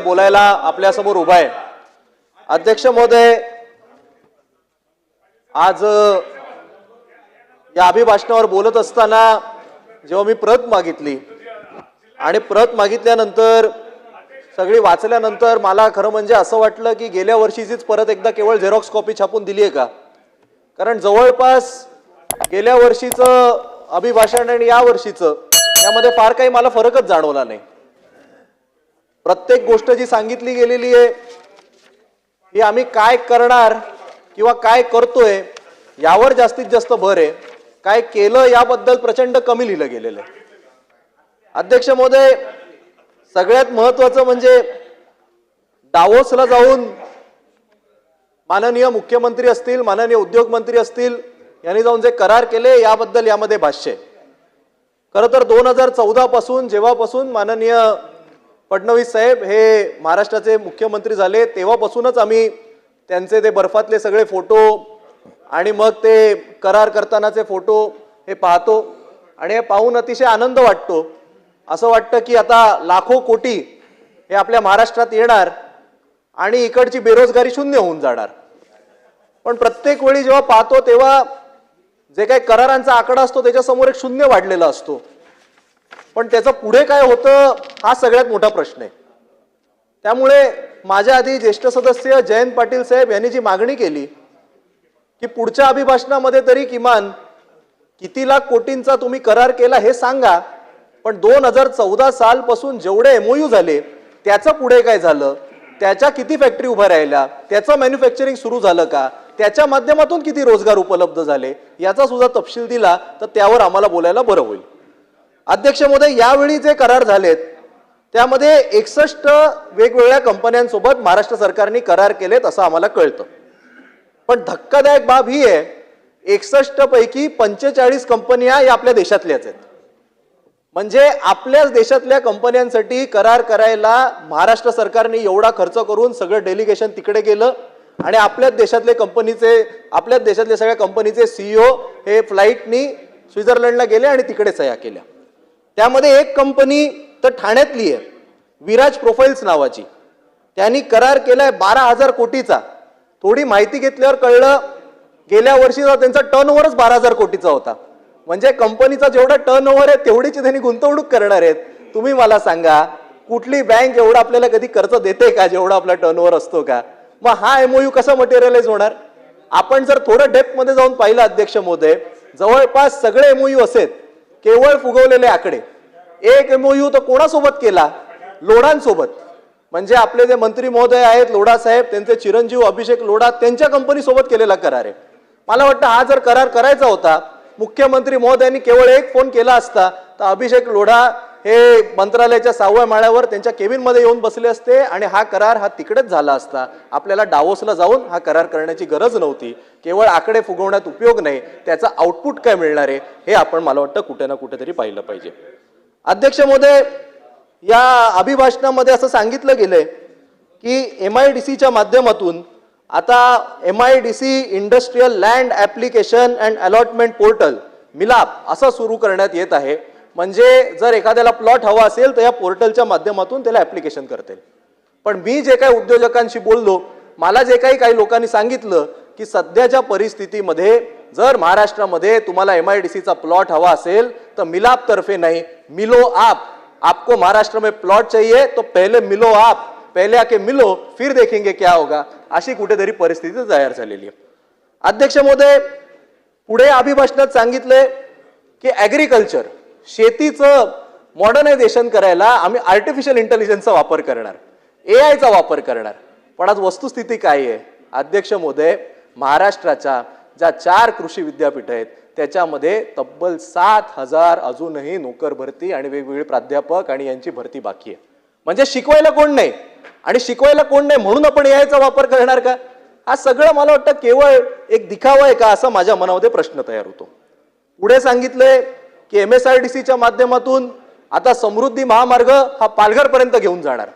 बोलायला आपल्यासमोर उभा आहे। अध्यक्ष महोदय, आज या अभिभाषणावर बोलत असताना जेव्हा मी प्रत मागितली आणि प्रत मागितल्यानंतर सगळी वाचल्यानंतर मला खरं म्हणजे असं वाटलं की गेल्या वर्षीचीच परत एकदा केवळ झेरॉक्स कॉपी छापून दिली आहे का? कारण जवळपास गेल्या वर्षीचं अभिभाषण आणि या वर्षीचं यामध्ये फार काही मला फरकच जाणवला नाही। प्रत्येक गोष्ट जी सांगितली गेलेली आहे ही आम्ही काय करणार किंवा काय करतोय यावर जास्तीत जास्त भर आहे, काय केलं याबद्दल प्रचंड कमी लिहिलं गेलेलं आहे। अध्यक्ष महोदय, सगळ्यात महत्त्वाचं म्हणजे दावोसला जाऊन माननीय मुख्यमंत्री असतील, माननीय उद्योग मंत्री असतील यांनी जाऊन जे करार केले याबद्दल यामध्ये भाष्य आहे। खरं तर 2014 पासून जेव्हापासून माननीय फडणवीस साहेब हे महाराष्ट्राचे मुख्यमंत्री झाले तेव्हापासूनच आम्ही त्यांचे ते बर्फातले सगळे फोटो आणि मग ते करार करतानाचे फोटो हे पाहतो आणि हे पाहून अतिशय आनंद वाटतो। असं वाटतं की आता लाखो कोटी हे आपल्या महाराष्ट्रात येणार आणि इकडची बेरोजगारी शून्य होऊन जाणार। पण प्रत्येक वेळी जेव्हा पाहतो तेव्हा जे काही करारांचा आकडा असतो त्याच्यासमोर एक शून्य वाढलेला असतो, पण त्याचं पुढे काय होतं हा सगळ्यात मोठा प्रश्न आहे। त्यामुळे माझ्या आधी ज्येष्ठ सदस्य जयंत पाटील साहेब यांनी जी मागणी केली की पुढच्या अभिभाषणामध्ये तरी किमान किती लाख कोटींचा तुम्ही करार केला हे सांगा, पण 2014 सालपासून जेवढे एमओयू झाले त्याचं पुढे काय झालं, त्याच्या किती फॅक्टरी उभ्या राहिल्या, त्याचं मॅन्युफॅक्चरिंग सुरू झालं का, त्याच्या माध्यमातून किती रोजगार उपलब्ध झाले याचा सुद्धा तपशील दिला तर त्यावर आम्हाला बोलायला बरं होईल। अध्यक्ष महोदय, यावेळी जे करार झालेत त्यामध्ये 61 वेगवेगळ्या कंपन्यांसोबत महाराष्ट्र सरकारने करार केलेत असं आम्हाला कळतं। पण धक्कादायक बाब ही आहे 61 पैकी 45 कंपन्या या आपल्या देशातल्याच आहेत। म्हणजे आपल्याच देशातल्या कंपन्यांसाठी करार करायला महाराष्ट्र सरकारने एवढा खर्च करून सगळं डेलिगेशन तिकडे गेलं आणि आपल्याच देशातले सगळ्या कंपनीचे सीईओ हे फ्लाईटनी स्वित्झर्लंडला गेले आणि तिकडे सह्या केल्या। त्यामध्ये एक कंपनी तर ठाण्यातली आहे, विराज प्रोफाइल्स नावाची, त्यांनी करार केलाय 12,000 कोटीचा। थोडी माहिती घेतल्यावर कळलं गेल्या वर्षीचा त्यांचा टर्नओव्हरच 12,000 कोटीचा होता। म्हणजे कंपनीचा जेवढा टर्नओव्हर आहे तेवढीच त्यांनी गुंतवणूक करणार आहेत। तुम्ही मला सांगा कुठली बँक एवढा आपल्याला कधी कर्ज देते का जेवढा आपला टर्नओव्हर असतो का? मग हा एमओयू कसा मटेरियलाइज होणार? आपण जर थोडं डेप्थ मध्ये जाऊन पाहिलं अध्यक्ष महोदय, जवळपास सगळे एमओयू असेल केवळ फुगवलेले आकडे। एक एमओयू तो कोणासोबत केला? लोढांसोबत। म्हणजे आपले जे मंत्री महोदय आहेत लोढा साहेब, त्यांचे चिरंजीव अभिषेक लोढा, त्यांच्या कंपनी सोबत केलेला करार आहे। मला वाटतं हा जर करार करायचा होता मुख्यमंत्री महोदयांनी केवळ एक फोन केला असता तर अभिषेक लोढा हे मंत्रालयाच्या 6व्या माळ्यावर त्यांच्या केबिन मध्ये येऊन बसले असते आणि हा करार हा तिकडेच झाला असता। आपल्याला डावोसला जाऊन हा करार करण्याची गरज नव्हती। केवळ आकडे फुगवण्यात उपयोग नाही, त्याचा आउटपुट काय मिळणार आहे हे आपण मला वाटतं कुठे ना कुठेतरी पाहिलं पाहिजे। अध्यक्ष महोदय, या अभिभाषणामध्ये असं सांगितलं गेलंय की MIDCच्या माध्यमातून आता MIDC industrial land application and allotment portal मिलाप असं सुरू करण्यात येत आहे। म्हणजे जर एखाद्याला प्लॉट हवा असेल तर या पोर्टलच्या माध्यमातून त्याला ऍप्लिकेशन करतील। पण मी जे काही उद्योजकांशी बोललो, मला जे काही लोकांनी सांगितलं की सध्याच्या परिस्थितीमध्ये जर महाराष्ट्रामध्ये तुम्हाला MIDCचा प्लॉट हवा असेल तर मिलाप तर्फे नाही, मिलो आप, आपको महाराष्ट्र में प्लॉट चाहिए तो पहले मिलो आप, पहले आके मिलो फिर देखेंगे क्या होगा, अशी कुठेतरी परिस्थिती तयार झालेली आहे। अध्यक्ष महोदय, पुढे अभिभाषणात सांगितलंय की ऍग्रीकल्चर, शेतीचं मॉडर्नायझेशन करायला आम्ही आर्टिफिशियल इंटेलिजन्सचा वापर करणार, AIचा वापर करणार। पण आज वस्तुस्थिती काय आहे अध्यक्ष महोदय? महाराष्ट्राच्या ज्या 4 कृषी विद्यापीठ आहेत त्याच्यामध्ये तब्बल 7,000 अजूनही नोकर भरती आणि वेगवेगळे प्राध्यापक आणि यांची भरती बाकी आहे। म्हणजे शिकवायला कोण नाही, आणि शिकवायला कोण नाही म्हणून आपण AIचा वापर करणार का? हा सगळं मला वाटतं केवळ एक दिखावा आहे का असा माझ्या मनामध्ये प्रश्न तयार होतो। पुढे सांगितलंय की MSRDCच्या माध्यमातून आता समृद्धी महामार्ग हा पालघर पर्यंत घेऊन जाणार।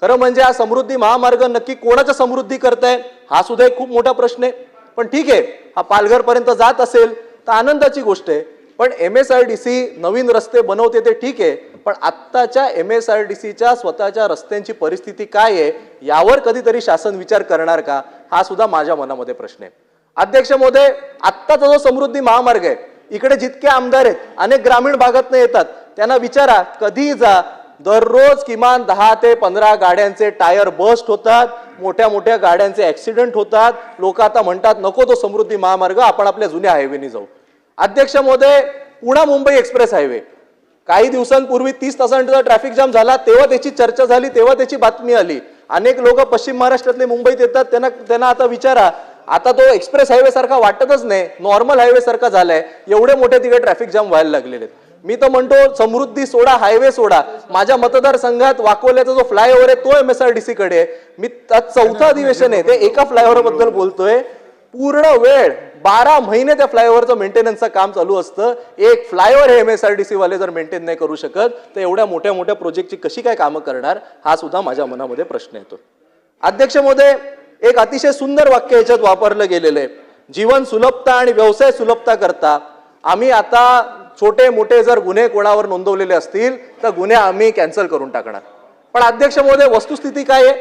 खरं म्हणजे हा समृद्धी महामार्ग नक्की कोणाच्या समृद्धी करताय हा सुद्धा एक खूप मोठा प्रश्न आहे। पण ठीक आहे, हा पालघर पर्यंत जात असेल तर आनंदाची गोष्ट आहे। पण MSRDC नवीन रस्ते बनवते ते ठीक आहे, पण आत्ताच्या MSRDCच्या स्वतःच्या रस्त्यांची परिस्थिती काय आहे यावर कधीतरी शासन विचार करणार का, हा सुद्धा माझ्या मनामध्ये प्रश्न आहे. अध्यक्ष महोदय, आत्ताचा जो समृद्धी महामार्ग आहे, इकडे जितके आमदार आहेत अनेक ग्रामीण भागातून येतात, त्यांना विचारा कधी जा, दररोज किमान 10 ते 15 गाड्यांचे टायर बस्ट होतात, मोठ्या मोठ्या गाड्यांचे ऍक्सिडेंट होतात. लोक आता म्हणतात नको तो समृद्धी महामार्ग, आपण आपल्या जुन्या हायवेने जाऊ. अध्यक्ष महोदय, पुणे मुंबई एक्सप्रेस हायवे काही दिवसांपूर्वी 30 तासांचा ट्रॅफिक जाम झाला, तेव्हा त्याची चर्चा झाली, तेव्हा त्याची बातमी आली. अनेक लोक पश्चिम महाराष्ट्रातले मुंबईत येतात, त्यांना आता विचारा, आता तो एक्सप्रेस हायवे सारखा वाटतच नाही, नॉर्मल हायवे सारखा झालाय, एवढे मोठे तिकडे ट्रॅफिक जाम व्हायला लागलेले आहेत. मी तर म्हणतो समृद्धी सोडा, हायवे सोडा, माझ्या मतदारसंघात वाकोल्याचा जो फ्लायओव्हर आहे तो MSRDC कडे. मी चौथं अधिवेशन आहे ते एका फ्लायओव्हर बद्दल बोलतोय, पूर्ण वेळ 12 महिने त्या फ्लायओव्हरचं मेंटेनन्सचं काम चालू असतं. एक फ्लायओव्हर हे MSRDC वाले जर मेंटेन नाही करू शकत तर एवढ्या मोठ्या मोठ्या प्रोजेक्टची कशी काय कामं करणार, हा सुद्धा माझ्या मनामध्ये प्रश्न येतो. अध्यक्ष महोदय, एक अतिशय सुंदर वाक्य याच्यात वापरलं गेलेलं आहे, जीवन सुलभता आणि व्यवसाय सुलभता करता आम्ही आता छोटे मोठे जर गुन्हे कोणावर नोंदवलेले असतील तर गुन्हे आम्ही कॅन्सल करून टाकणार. पण अध्यक्ष महोदय, वस्तुस्थिती काय आहे,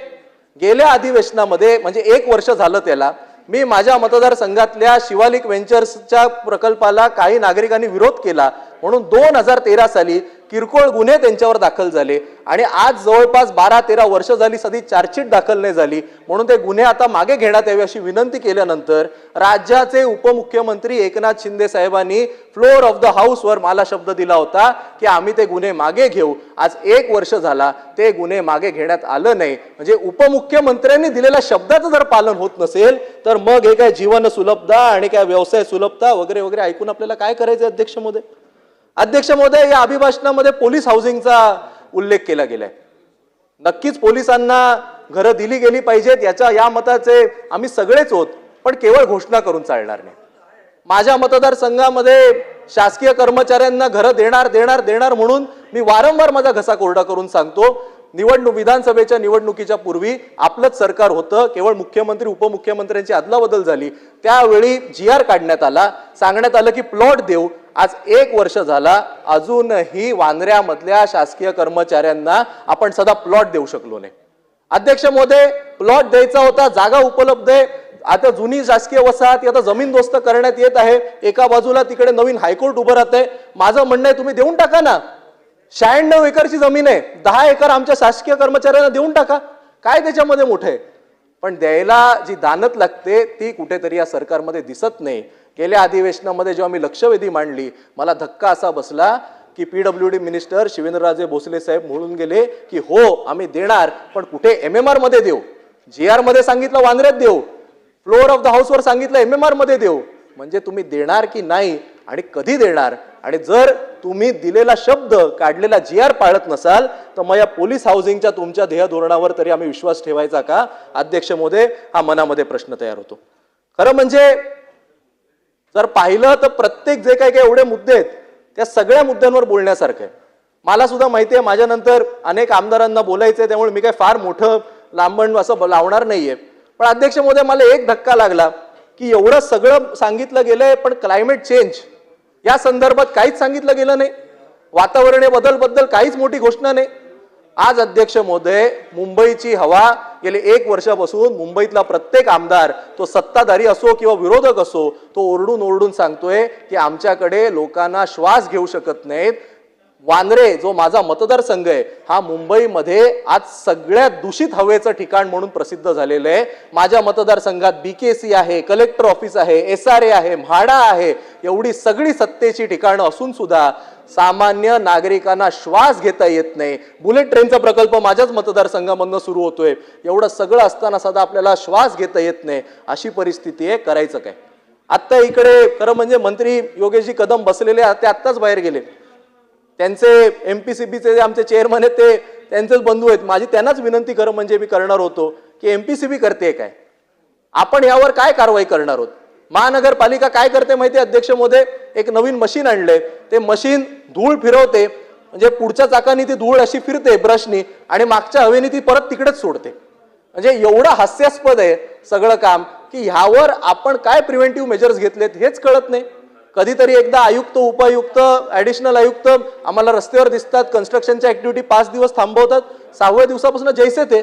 गेल्या अधिवेशनामध्ये म्हणजे 1 वर्ष झालं त्याला, मी माझ्या मतदारसंघातल्या शिवालिक व्हेंचर्सच्या प्रकल्पाला काही नागरिकांनी विरोध केला म्हणून 2013 साली किरकोळ गुन्हे त्यांच्यावर दाखल झाले आणि आज जवळपास 12-13 वर्ष झाली सध्या चार्जशीट दाखल नाही झाली, म्हणून ते गुन्हे आता मागे घेण्यात यावे अशी विनंती केल्यानंतर राज्याचे उपमुख्यमंत्री एकनाथ शिंदे साहेबांनी फ्लोअर ऑफ द हाऊस वर मला शब्द दिला होता की आम्ही ते गुन्हे मागे घेऊ. आज 1 वर्ष झाला ते गुन्हे मागे घेण्यात आलं नाही. म्हणजे उपमुख्यमंत्र्यांनी दिलेल्या शब्दाचं जर पालन होत नसेल तर मग हे काय जीवन सुलभता आणि काय व्यवसाय सुलभता वगैरे वगैरे ऐकून आपल्याला काय करायचं. अध्यक्ष महोदय, अध्यक्ष महोदय, या अभिभाषणामध्ये पोलीस हाऊसिंगचा उल्लेख केला गेलाय. नक्कीच पोलिसांना घरं दिली गेली पाहिजेत, या मताचे आम्ही सगळेच होत, पण केवळ घोषणा करून चालणार नाही. माझ्या मतदारसंघामध्ये शासकीय कर्मचाऱ्यांना घरं देणार देणार देणार म्हणून मी वारंवार माझा घसा कोरडा करून सांगतो. विधानसभेच्या निवडणुकीच्या पूर्वी आपलंच सरकार होतं, केवळ मुख्यमंत्री उपमुख्यमंत्र्यांची अदलाबदल झाली, त्यावेळी GR काढण्यात आला, सांगण्यात आलं की प्लॉट देऊ. आज 1 वर्ष झाला, अजूनही वांद्र्यामधल्या शासकीय कर्मचाऱ्यांना आपण सदा प्लॉट देऊ शकलो नाही. अध्यक्ष महोदय, प्लॉट द्यायचा होता, जागा उपलब्ध आहे, आता जुनी शासकीय वसाहत आता जमीनदोस्त करण्यात येत आहे, एका बाजूला तिकडे नवीन हायकोर्ट उभं राहतंय. माझं म्हणणं आहे तुम्ही देऊन टाका ना, 96 एकरची जमीन आहे, 10 एकर आमच्या शासकीय कर्मचाऱ्यांना देऊन टाका, काय त्याच्यामध्ये मोठं आहे. पण द्यायला जी दानत लागते ती कुठेतरी या सरकारमध्ये दिसत नाही. गेल्या अधिवेशनामध्ये जेव्हा मी लक्षवेधी मांडली, मला धक्का असा बसला की PWD मिनिस्टर शिवेंद्रराजे भोसले साहेब म्हणून गेले की हो आम्ही देणार, पण कुठे MMR मध्ये देऊ, GR मध्ये सांगितलं वांद्र्यात देऊ, फ्लोअर ऑफ द हाऊस वर सांगितलं MMR मध्ये देऊ. म्हणजे तुम्ही देणार की नाही आणि कधी देणार, आणि जर तुम्ही दिलेला शब्द काढलेला GR पाळत नसाल तर मग या पोलीस हाऊसिंगच्या तुमच्या ध्येय धोरणावर तरी आम्ही विश्वास ठेवायचा का. अध्यक्ष महोदय, हा मनामध्ये प्रश्न तयार होतो. खरं म्हणजे जर पाहिलं तर प्रत्येक जे काही एवढे मुद्दे आहेत त्या सगळ्या मुद्द्यांवर बोलण्यासारखं आहे. मला सुद्धा माहिती आहे माझ्यानंतर अनेक आमदारांना बोलायचंय, त्यामुळे मी काय फार मोठं लांबण असं लावणार नाहीये. पण अध्यक्ष महोदय, मला एक धक्का लागला की एवढं सगळं सांगितलं गेलंय पण क्लायमेट चेंज या संदर्भात काहीच सांगितलं गेलं नाही, वातावरणीय बदल बद्दल काहीच मोठी घोषणा नाही. आज अध्यक्ष महोदय, मुंबईची हवा गेले 1 वर्षापासून मुंबईतला प्रत्येक आमदार, तो सत्ताधारी असो किंवा विरोधक असो, तो ओरडून ओरडून सांगतोय की आमच्याकडे लोकांना श्वास घेऊ शकत नाहीत. वांद्रे जो माझा मतदारसंघ आहे हा मुंबईमध्ये आज सगळ्यात दूषित हवेचं ठिकाण म्हणून प्रसिद्ध झालेलं आहे. माझ्या मतदारसंघात BKC आहे, कलेक्टर ऑफिस आहे, SRA आहे, म्हाडा आहे, एवढी सगळी सत्तेची ठिकाणं असून सुद्धा सामान्य नागरिकांना श्वास घेता येत नाही. बुलेट ट्रेनचा प्रकल्प माझ्याच मतदारसंघामधून सुरू होतोय, एवढं सगळं असताना सुद्धा आपल्याला श्वास घेता येत नाही, अशी परिस्थिती आहे. करायचं काय. आत्ता इकडे खरं म्हणजे मंत्री योगेशजी कदम बसलेले, ते आत्ताच बाहेर गेले. त्यांचे MPCBचे जे आमचे चेअरमन आहेत ते त्यांचेच बंधू आहेत. माझी त्यांनाच विनंती खरं म्हणजे मी करणार होतो की MPCB करते काय, आपण यावर काय कारवाई करणार आहोत. महानगरपालिका काय करते माहिती आहे अध्यक्ष महोदय, एक नवीन मशीन आणले, ते मशीन धूळ फिरवते, म्हणजे पुढच्या चाकाने ती धूळ अशी फिरते ब्रशनी आणि मागच्या हवेने ती परत तिकडेच सोडते. म्हणजे एवढं हास्यास्पद आहे सगळं काम की ह्यावर आपण काय प्रिव्हेंटिव्ह मेजर्स घेतलेत हेच कळत नाही. कधीतरी एकदा आयुक्त, उपायुक्त, ऍडिशनल आयुक्त आम्हाला रस्त्यावर दिसतात, कन्स्ट्रक्शनच्या ऍक्टिव्हिटी 5 दिवस थांबवतात, 6व्या दिवसापासून जैसे ते.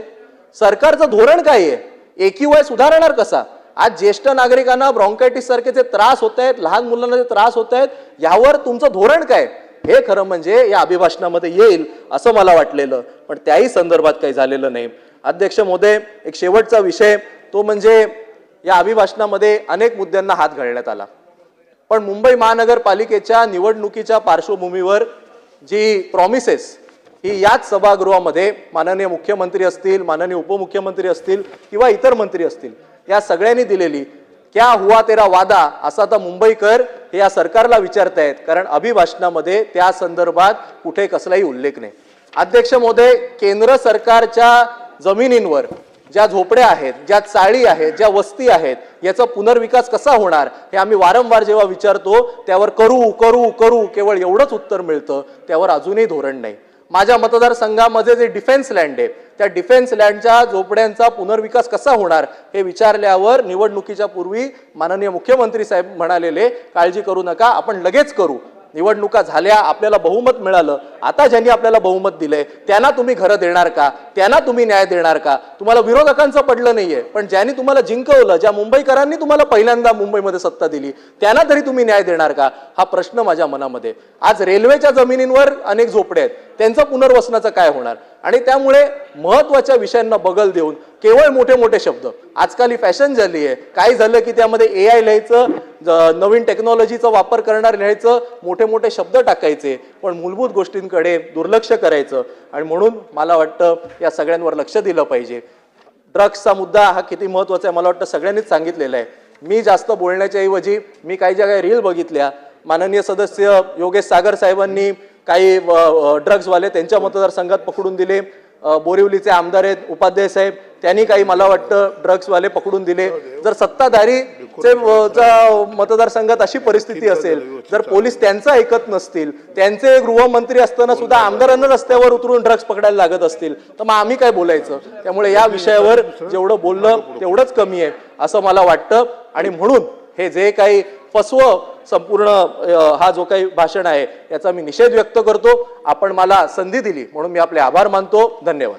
सरकारचं धोरण काय आहे? AQI सुधारणार कसा? आज ज्येष्ठ नागरिकांना ब्रॉन्कायटिस सारखे जे त्रास होत आहेत, लहान मुलांना जे त्रास होत आहेत, यावर तुमचं धोरण काय? हे खरं म्हणजे या अभिभाषणामध्ये येईल असं मला वाटलेलं, पण त्याही संदर्भात काही झालेलं नाही. अध्यक्ष महोदय, एक शेवटचा विषय तो म्हणजे या अभिभाषणामध्ये अनेक मुद्द्यांना हात घालण्यात आला, पण मुंबई महानगरपालिकेच्या निवडणुकीच्या पार्श्वभूमीवर जी प्रॉमिसेस ही याच सभागृहामध्ये माननीय मुख्यमंत्री असतील, माननीय उपमुख्यमंत्री असतील किंवा इतर मंत्री असतील, या सगळ्यांनी दिलेली क्या हुआ तेरा वादा असं आता मुंबईकर हे या सरकारला विचारतायत, कारण अभिभाषणामध्ये त्या संदर्भात कुठे कसलाही उल्लेख नाही. अध्यक्ष महोदय, केंद्र सरकारच्या जमिनींवर ज्या झोपड्या आहेत, ज्या चाळी आहेत, ज्या वस्ती आहेत, याचा पुनर्विकास कसा होणार हे आम्ही वारंवार जेव्हा विचारतो त्यावर करू करू करू केवळ एवढंच उत्तर मिळतं, त्यावर अजूनही धोरण नाही. माझ्या मतदारसंघामध्ये जे डिफेन्स लँड आहे त्या डिफेन्स लँडच्या झोपड्यांचा पुनर्विकास कसा होणार हे विचारल्यावर निवडणुकीच्या पूर्वी माननीय मुख्यमंत्री साहेब म्हणालेले, काळजी करू नका, आपण लगेच करू. निवडणुका झाल्या, आपल्याला बहुमत मिळालं, आता ज्यांनी आपल्याला बहुमत दिलंय त्यांना तुम्ही घरं देणार का? त्यांना तुम्ही न्याय देणार का? तुम्हाला विरोधकांचं पडलं नाहीये, पण ज्यांनी तुम्हाला जिंकवलं, ज्या मुंबईकरांनी तुम्हाला पहिल्यांदा मुंबईमध्ये सत्ता दिली, त्यांना तरी तुम्ही न्याय देणार का? हा प्रश्न माझ्या मनामध्ये. आज रेल्वेच्या जमिनींवर अनेक झोपडे आहेत, त्यांचं पुनर्वसनाचं काय होणार? आणि त्यामुळे महत्वाच्या विषयांना बगल देऊन केवळ मोठे मोठे शब्द, आजकाल ही फॅशन झाली आहे, काय झालं की त्यामध्ये AI लिहायचं, नवीन टेक्नॉलॉजीचा वापर करणार लिहायचं, मोठे मोठे शब्द टाकायचे, पण मूलभूत गोष्टींकडे दुर्लक्ष करायचं. आणि म्हणून मला वाटतं या सगळ्यांवर लक्ष दिलं पाहिजे. ड्रग्सचा मुद्दा हा किती महत्वाचा आहे मला वाटतं सगळ्यांनीच सांगितलेलं आहे. मी जास्त बोलण्याच्या ऐवजी मी काही ज्या काही रील बघितल्या, माननीय सदस्य योगेश सागर साहेबांनी काही ड्रग्सवाले त्यांच्या मतदारसंघात पकडून दिले, बोरिवलीचे आमदार आहेत उपाध्याय साहेब, त्यांनी काही मला वाटतं ड्रग्सवाले पकडून दिले. जर सत्ताधारीचे मतदारसंघात अशी परिस्थिती असेल, जर पोलीस त्यांचं ऐकत नसतील, त्यांचे गृहमंत्री असताना सुद्धा आमदारांना रस्त्यावर उतरून ड्रग्स पकडायला लागत असतील, तर मग आम्ही काय बोलायचं? त्यामुळे या विषयावर जेवढं बोललं तेवढंच कमी आहे असं मला वाटतं. आणि म्हणून हे जे काही फसवं संपूर्ण हा जो काही भाषण आहे याचा मी निषेध व्यक्त करतो. आपण मला संधी दिली म्हणून मी आपले आभार मानतो. धन्यवाद.